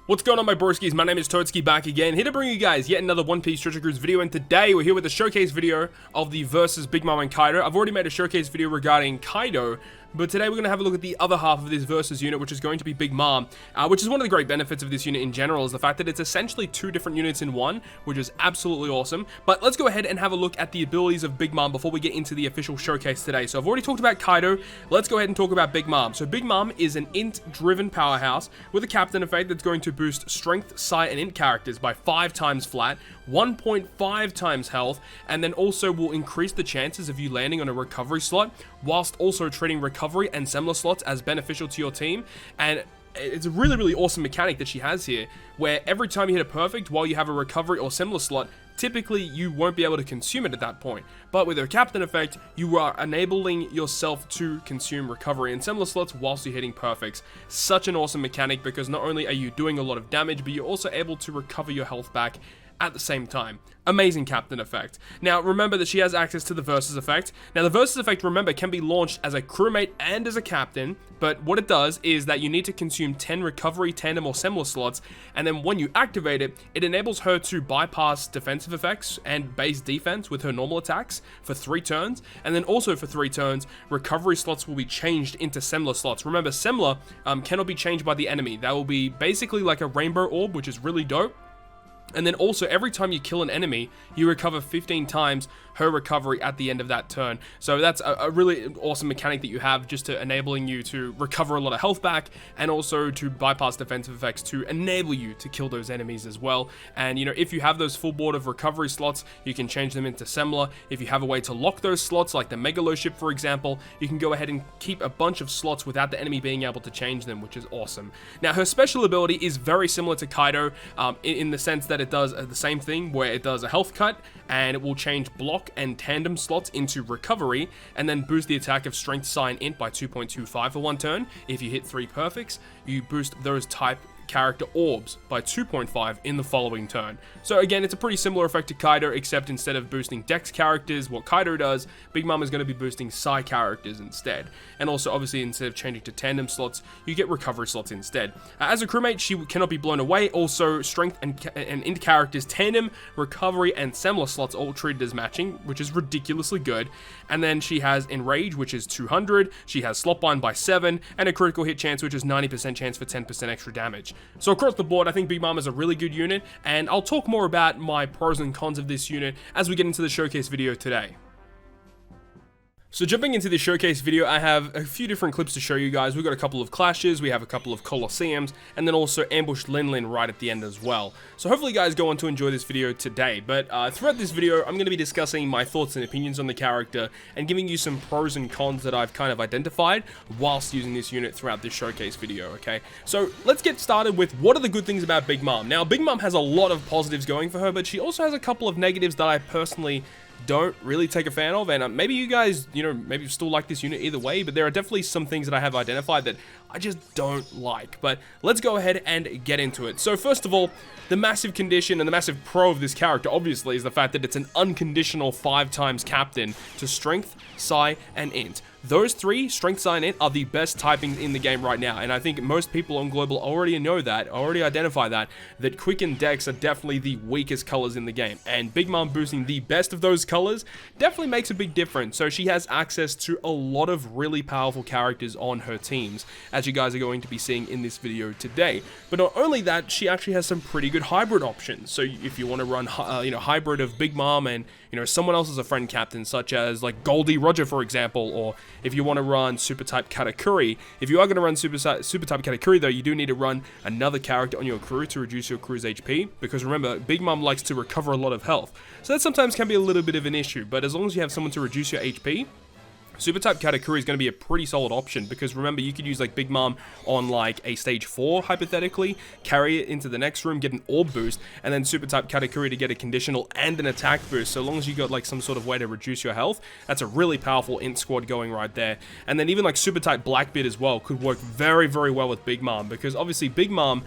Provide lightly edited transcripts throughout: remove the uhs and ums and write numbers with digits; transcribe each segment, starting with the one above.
What's going on, my broskiis? My name is Toadskii, back again, here to bring you guys yet another One Piece Treasure Cruise video, and today we're here with a showcase video of the versus Big Mom and Kaido. I've already made a showcase video regarding Kaido, but today we're going to have a look at the other half of this versus unit, which is going to be Big Mom, which is one of the great benefits of this unit in general, is the fact that it's essentially two different units in one, which is absolutely awesome. But let's go ahead and have a look at the abilities of Big Mom before we get into the official showcase today. So I've already talked about Kaido, let's go ahead and talk about Big Mom. So Big Mom is an int-driven powerhouse with a captain effect that's going to boost strength, sight, and int characters by 5 times flat, 1.5 times health, and then also will increase the chances of you landing on a recovery slot, whilst also treating recovery and similar slots as beneficial to your team. And it's a really awesome mechanic that she has here, where every time you hit a perfect while you have a recovery or similar slot, typically you won't be able to consume it at that point. But with her captain effect, you are enabling yourself to consume recovery and similar slots whilst you're hitting perfects. Such an awesome mechanic, because not only are you doing a lot of damage, but you're also able to recover your health back at the same time. Amazing captain effect. Now remember that she has access to the versus effect. Now the versus effect, remember, can be launched as a crewmate and as a captain, but what it does is that you need to consume 10 recovery, tandem, or similar slots, and then when you activate it, it enables her to bypass defensive effects and base defense with her normal attacks for 3 turns, and then also for 3 turns, recovery slots will be changed into similar slots. Remember, similar cannot be changed by the enemy. That will be basically like a rainbow orb, which is really dope. And then also, every time you kill an enemy, you recover 15 times her recovery at the end of that turn. So that's a really awesome mechanic that you have, just to enabling you to recover a lot of health back, and also to bypass defensive effects to enable you to kill those enemies as well. And you know, if you have those full board of recovery slots, you can change them into similar. If you have a way to lock those slots, like the Megalo ship for example, you can go ahead and keep a bunch of slots without the enemy being able to change them, which is awesome. Now her special ability is very similar to Kaido in the sense that it does the same thing, where it does a health cut and it will change block and tandem slots into recovery, and then boost the attack of strength, sign, int by 2.25 for 1 turn. If you hit 3 perfects, you boost those type character orbs by 2.5 in the following turn. So again, it's a pretty similar effect to Kaido, except instead of boosting Dex characters, what Kaido does, Big Mom is going to be boosting Psi characters instead. And also, obviously, instead of changing to tandem slots, you get recovery slots instead. As a crewmate, she cannot be blown away. Also, strength and int characters, tandem, recovery, and similar slots all treated as matching, which is ridiculously good. And then she has Enrage, which is 200. She has Slotbind by 7, and a critical hit chance, which is 90% chance for 10% extra damage. So across the board, I think Big Mom is a really good unit, and I'll talk more about my pros and cons of this unit as we get into the showcase video today. So jumping into the showcase video, I have a few different clips to show you guys. We've got a couple of clashes, we have a couple of Colosseums, and then also Ambush Lin right at the end as well. So hopefully you guys go on to enjoy this video today. But throughout this video, I'm going to be discussing my thoughts and opinions on the character, and giving you some pros and cons that I've kind of identified whilst using this unit throughout this showcase video, okay? So let's get started with what are the good things about Big Mom. Now, Big Mom has a lot of positives going for her, but she also has a couple of negatives that I personally don't really take a fan of, and maybe you guys, you know, maybe still like this unit either way, but there are definitely some things that I have identified that I just don't like. But let's go ahead and get into it. So first of all, the massive condition and the massive pro of this character, obviously, is the fact that it's an unconditional 5 times captain to strength, psi, and int. Those 3, strength, psi, and int, are the best typings in the game right now, and I think most people on Global already know that, already identify that Quick and Dex are definitely the weakest colors in the game, and Big Mom boosting the best of those colors definitely makes a big difference. So she has access to a lot of really powerful characters on her teams, as you guys are going to be seeing in this video today. But not only that, she actually has some pretty good hybrid options. So if you want to run hybrid of Big Mom and someone else as a friend captain, such as like Goldie Roger for example, or if you want to run super type Katakuri. If you are going to run super type Katakuri though, you do need to run another character on your crew to reduce your crew's HP, because remember, Big Mom likes to recover a lot of health, so that sometimes can be a little bit of an issue. But as long as you have someone to reduce your HP, Super type Katakuri is going to be a pretty solid option, because remember, you could use like Big Mom on like a stage 4 hypothetically, carry it into the next room, get an orb boost, and then super type Katakuri to get a conditional and an attack boost. So long as you got like some sort of way to reduce your health, that's a really powerful int squad going right there. And then even like super type Blackbeard as well could work very well with Big Mom, because obviously Big Mom,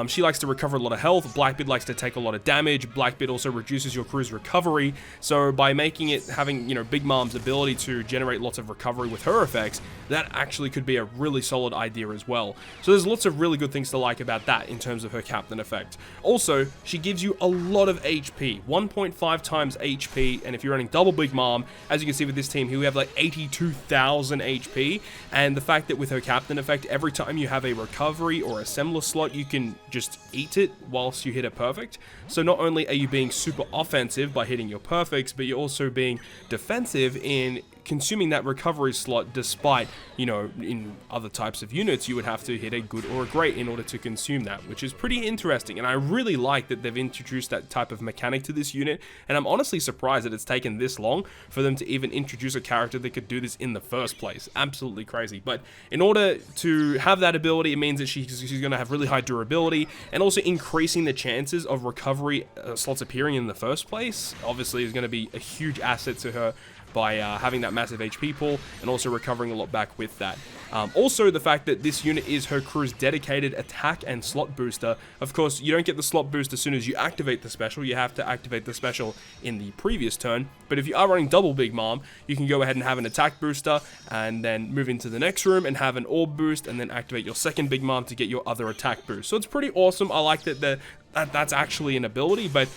she likes to recover a lot of health, Blackbeard likes to take a lot of damage, Blackbeard also reduces your crew's recovery. So by making it having, Big Mom's ability to generate lots lots of recovery with her effects, that actually could be a really solid idea as well. So there's lots of really good things to like about that in terms of her captain effect. Also, she gives you a lot of HP, 1.5 times HP, and if you're running double Big Mom, as you can see with this team here, we have like 82,000 HP, and the fact that with her captain effect, every time you have a recovery or a assembler slot, you can just eat it whilst you hit a perfect. So not only are you being super offensive by hitting your perfects, but you're also being defensive in consuming that recovery slot, despite, you know, in other types of units you would have to hit a good or a great in order to consume that, which is pretty interesting. And I really like that they've introduced that type of mechanic to this unit, and I'm honestly surprised that it's taken this long for them to even introduce a character that could do this in the first place. Absolutely crazy. But in order to have that ability, it means that she's going to have really high durability, and also increasing the chances of recovery slots appearing in the first place obviously is going to be a huge asset to her by having that massive HP pool, and also recovering a lot back with that. Also, the fact that this unit is her crew's dedicated attack and slot booster. Of course, you don't get the slot boost as soon as you activate the special. You have to activate the special in the previous turn. But if you are running double Big Mom, you can go ahead and have an attack booster, and then move into the next room and have an orb boost, and then activate your second Big Mom to get your other attack boost. So it's pretty awesome. I like that that's actually an ability, but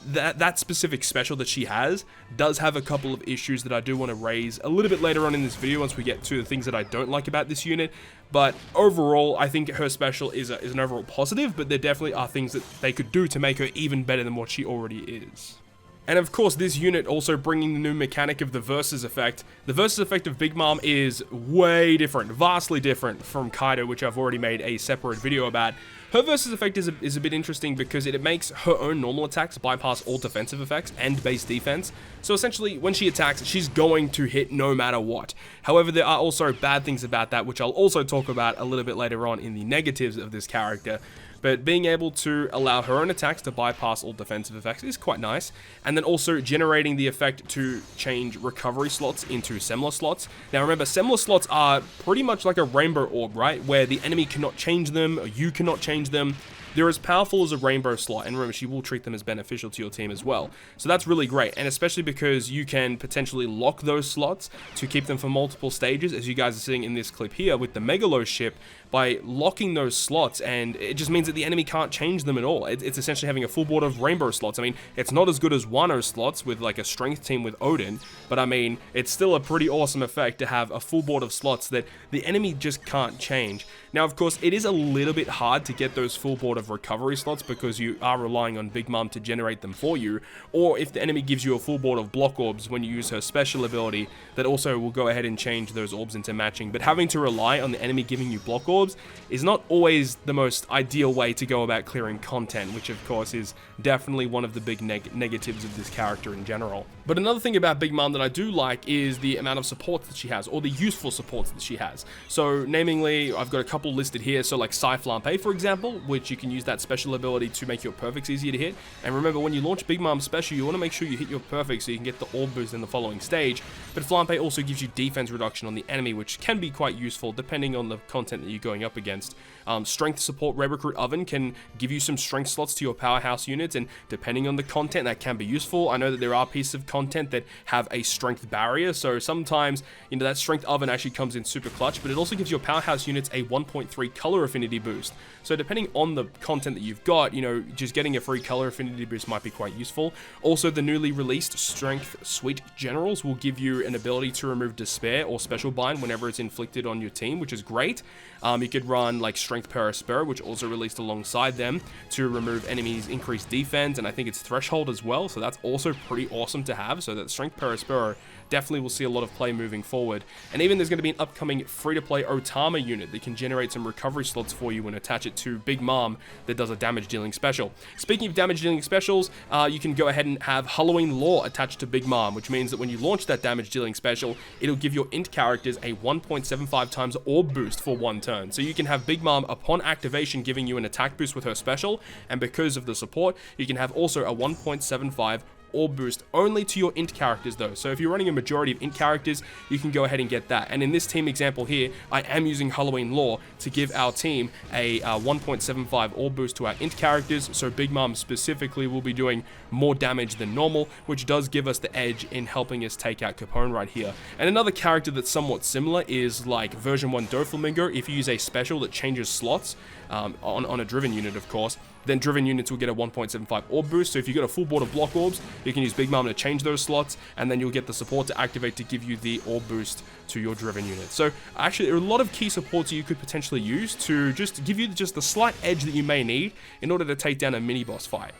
that specific special that she has does have a couple of issues that I do want to raise a little bit later on in this video once we get to the things that I don't like about this unit. But overall, I think her special is an overall positive, but there definitely are things that they could do to make her even better than what she already is. And of course, this unit also bringing the new mechanic of the Versus effect. The Versus effect of Big Mom is way different, vastly different from Kaido, which I've already made a separate video about. Her Versus effect is a bit interesting because it makes her own normal attacks bypass all defensive effects and base defense. So essentially, when she attacks, she's going to hit no matter what. However, there are also bad things about that, which I'll also talk about a little bit later on in the negatives of this character. But being able to allow her own attacks to bypass all defensive effects is quite nice. And then also generating the effect to change recovery slots into assembler slots. Now remember, assembler slots are pretty much like a rainbow orb, right? Where the enemy cannot change them, or you cannot change them. They're as powerful as a rainbow slot, and remember, she will treat them as beneficial to your team as well. So that's really great, and especially because you can potentially lock those slots to keep them for multiple stages, as you guys are seeing in this clip here with the Megalo ship, by locking those slots, and it just means that the enemy can't change them at all. It's essentially having a full board of rainbow slots. I mean, it's not as good as Wano slots with like a strength team with Odin, but I mean, it's still a pretty awesome effect to have a full board of slots that the enemy just can't change. Now, of course, it is a little bit hard to get those full board of recovery slots because you are relying on Big Mom to generate them for you, or if the enemy gives you a full board of block orbs when you use her special ability, that also will go ahead and change those orbs into matching. But having to rely on the enemy giving you block orbs is not always the most ideal way to go about clearing content, which of course is definitely one of the big negatives of this character in general. But another thing about Big Mom that I do like is the amount of supports that she has, or the useful supports that she has. So namely, I've got a couple listed here, so like Sai Flampe, for example, which you can use that special ability to make your perfects easier to hit. And remember, when you launch Big Mom's special, you want to make sure you hit your perfect so you can get the orb boost in the following stage. But Flampe also gives you defense reduction on the enemy, which can be quite useful depending on the content that you're going up against. Strength support Red Recruit Oven can give you some strength slots to your powerhouse units, and depending on the content, that can be useful. I know that there are pieces of content that have a strength barrier, so sometimes, you know, that strength oven actually comes in super clutch, but it also gives your powerhouse units a 1.3 color affinity boost. So depending on the content that you've got, you know, just getting a free color affinity boost might be quite useful. Also, the newly released Strength Suite Generals will give you an ability to remove Despair or Special Bind whenever it's inflicted on your team, which is great. You could run like Strength Perispera, which also released alongside them, to remove enemies' increased defense, and I think it's Threshold as well, so that's also pretty awesome to have. So that Strength Perispera definitely will see a lot of play moving forward. And even there's going to be an upcoming free-to-play Otama unit that can generate some recovery slots for you and attach it to Big Mom that does a damage-dealing special. Speaking of damage-dealing specials, you can go ahead and have Halloween Law attached to Big Mom, which means that when you launch that damage-dealing special, it'll give your int characters a 1.75 times orb boost for one turn. So you can have Big Mom upon activation giving you an attack boost with her special, and because of the support, you can have also a 1.75 orb boost only to your int characters though. So if you're running a majority of int characters, you can go ahead and get that. And in this team example here, I am using Halloween Lore to give our team a 1.75 orb boost to our int characters. So Big Mom specifically will be doing more damage than normal, which does give us the edge in helping us take out Capone right here. And another character that's somewhat similar is like version 1 Doflamingo. If you use a special that changes slots on a driven unit, of course, then driven units will get a 1.75 orb boost. So if you get a full board of block orbs, you can use Big Mom to change those slots, and then you'll get the support to activate to give you the orb boost to your driven unit. So actually, there are a lot of key supports you could potentially use to just give you just the slight edge that you may need in order to take down a mini boss fight.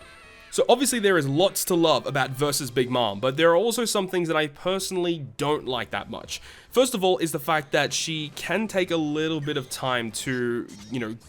So obviously there is lots to love about versus Big Mom, but there are also some things that I personally don't like that much. First of all is the fact that she can take a little bit of time to,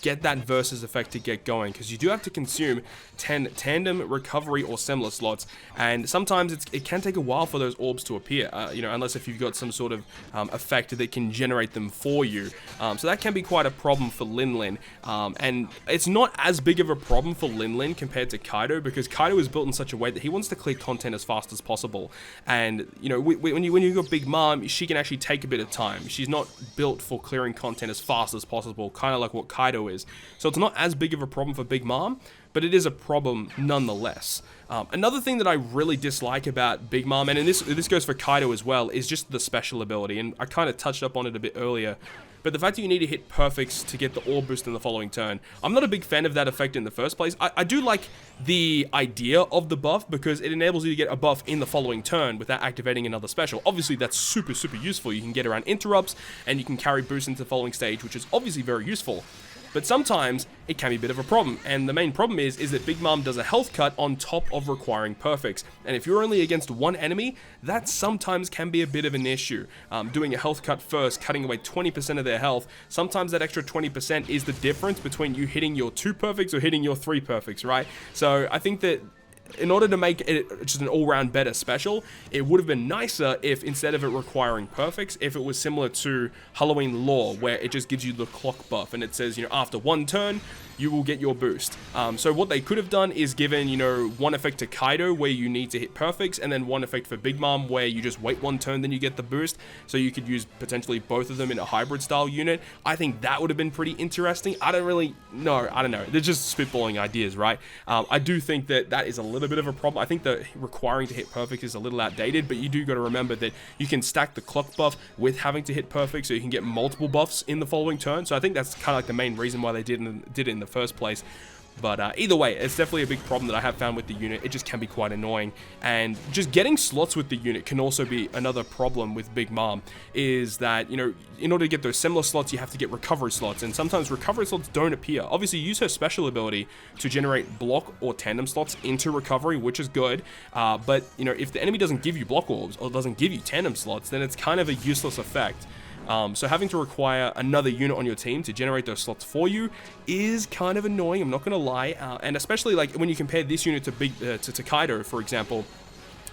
get that versus effect to get going, because you do have to consume 10 tandem, recovery, or similar slots, and sometimes it can take a while for those orbs to appear, unless if you've got some sort of effect that can generate them for you. So that can be quite a problem for Lin Lin, and it's not as big of a problem for Lin Lin compared to Kaido, because Kaido is built in such a way that he wants to clear content as fast as possible, and when you got Big Mom, she can actually take a bit of time. She's not built for clearing content as fast as possible, kind of like what Kaido is. So it's not as big of a problem for Big Mom, but it is a problem nonetheless. Another thing that I really dislike about Big Mom, and this goes for Kaido as well, is just the special ability, and I kind of touched up on it a bit earlier. But the fact that you need to hit perfects to get the orb boost in the following turn, I'm not a big fan of that effect in the first place. I do like the idea of the buff because it enables you to get a buff in the following turn without activating another special. Obviously, that's super, super useful. You can get around interrupts, and you can carry boost into the following stage, which is obviously very useful. But sometimes it can be a bit of a problem, and the main problem is that Big Mom does a health cut on top of requiring perfects, and if you're only against one enemy, that sometimes can be a bit of an issue. Doing a health cut first, cutting away 20% of their health, sometimes that extra 20% is the difference between you hitting your 2 perfects or hitting your 3 perfects, right? So I think that in order to make it just an all-round better special, it would have been nicer if instead of it requiring perfects, if it was similar to Halloween Lore, where it just gives you the clock buff and it says, after one turn, you will get your boost. So what they could have done is given, one effect to Kaido where you need to hit perfects, and then one effect for Big Mom where you just wait one turn, then you get the boost. So you could use potentially both of them in a hybrid style unit. I think that would have been pretty interesting. I don't know. They're just spitballing ideas, right? I do think that is a little bit of a problem. I think that requiring to hit perfect is a little outdated, but you do got to remember that you can stack the clock buff with having to hit perfect, so you can get multiple buffs in the following turn. So I think that's kind of like the main reason why they did it in the first place. But either way, it's definitely a big problem that I have found with the unit. It just can be quite annoying, and just getting slots with the unit can also be another problem with Big Mom, is that, in order to get those similar slots, you have to get recovery slots, and sometimes recovery slots don't appear. Obviously, use her special ability to generate block or tandem slots into recovery, which is good, but, if the enemy doesn't give you block orbs or doesn't give you tandem slots, then it's kind of a useless effect. So having to require another unit on your team to generate those slots for you is kind of annoying, I'm not going to lie, and especially like when you compare this unit to Kaido, for example.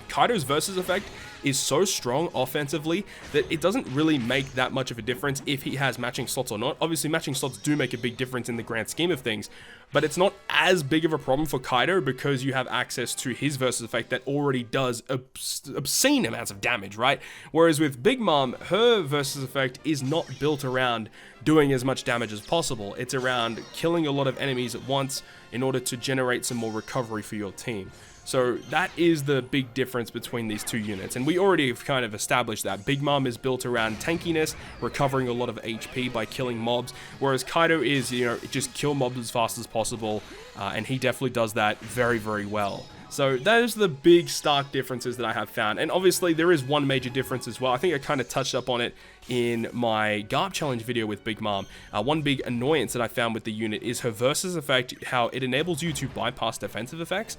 Kaido's versus effect is so strong offensively that it doesn't really make that much of a difference if he has matching slots or not. Obviously, matching slots do make a big difference in the grand scheme of things, but it's not as big of a problem for Kaido because you have access to his versus effect that already does obscene amounts of damage, right? Whereas with Big Mom, her versus effect is not built around doing as much damage as possible. It's around killing a lot of enemies at once in order to generate some more recovery for your team. So that is the big difference between these two units, and we already have kind of established that. Big Mom is built around tankiness, recovering a lot of HP by killing mobs, whereas Kaido is, just kill mobs as fast as possible, and he definitely does that very, very well. So that is the big stark differences that I have found, and obviously there is one major difference as well. I think I kind of touched up on it in my Garb challenge video with Big Mom. One big annoyance that I found with the unit is her versus effect, how it enables you to bypass defensive effects,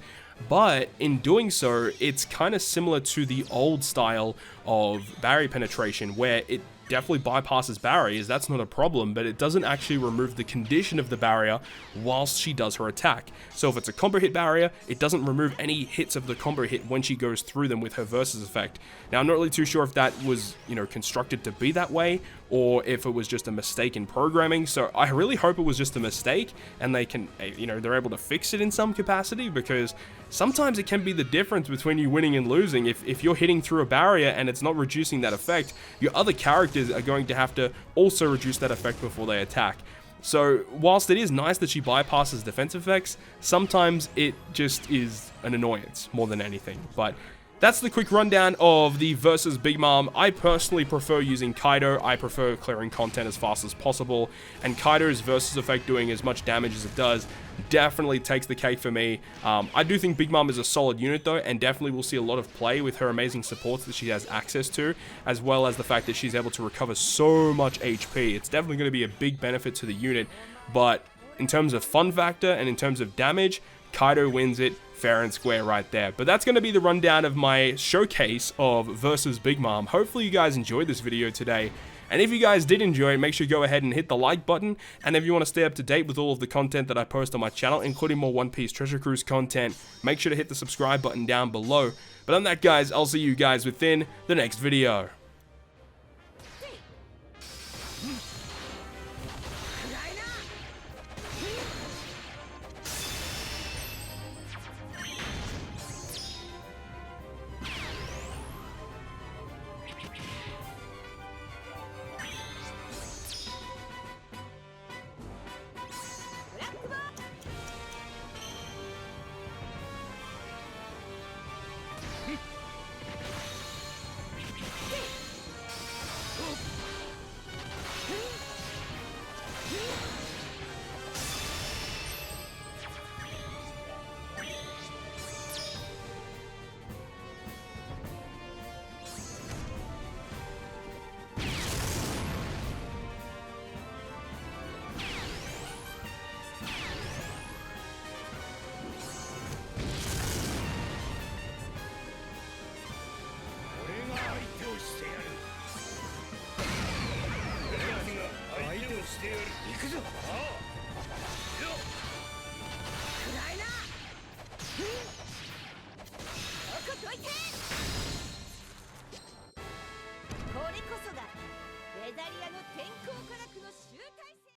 but in doing so, it's kind of similar to the old style of barrier penetration, where it definitely bypasses barriers, that's not a problem, but it doesn't actually remove the condition of the barrier whilst she does her attack. So if it's a combo hit barrier, it doesn't remove any hits of the combo hit when she goes through them with her versus effect. Now, I'm not really too sure if that was, constructed to be that way, or if it was just a mistake in programming. So I really hope it was just a mistake, and they can, they're able to fix it in some capacity, because sometimes it can be the difference between you winning and losing. If you're hitting through a barrier and it's not reducing that effect, your other characters are going to have to also reduce that effect before they attack. So whilst it is nice that she bypasses defense effects, sometimes it just is an annoyance more than anything. But that's the quick rundown of the versus Big Mom. I personally prefer using Kaido. I prefer clearing content as fast as possible, and Kaido's versus effect doing as much damage as it does definitely takes the cake for me. I do think Big Mom is a solid unit though, and definitely will see a lot of play with her amazing supports that she has access to, as well as the fact that she's able to recover so much HP. It's definitely going to be a big benefit to the unit, but in terms of fun factor and in terms of damage, Kaido wins it fair and square right there. But that's going to be the rundown of my showcase of versus Big Mom. Hopefully you guys enjoyed this video today. And if you guys did enjoy it, make sure you go ahead and hit the like button. And if you want to stay up to date with all of the content that I post on my channel, including more One Piece Treasure Cruise content, make sure to hit the subscribe button down below. But on that, guys, I'll see you guys within the next video.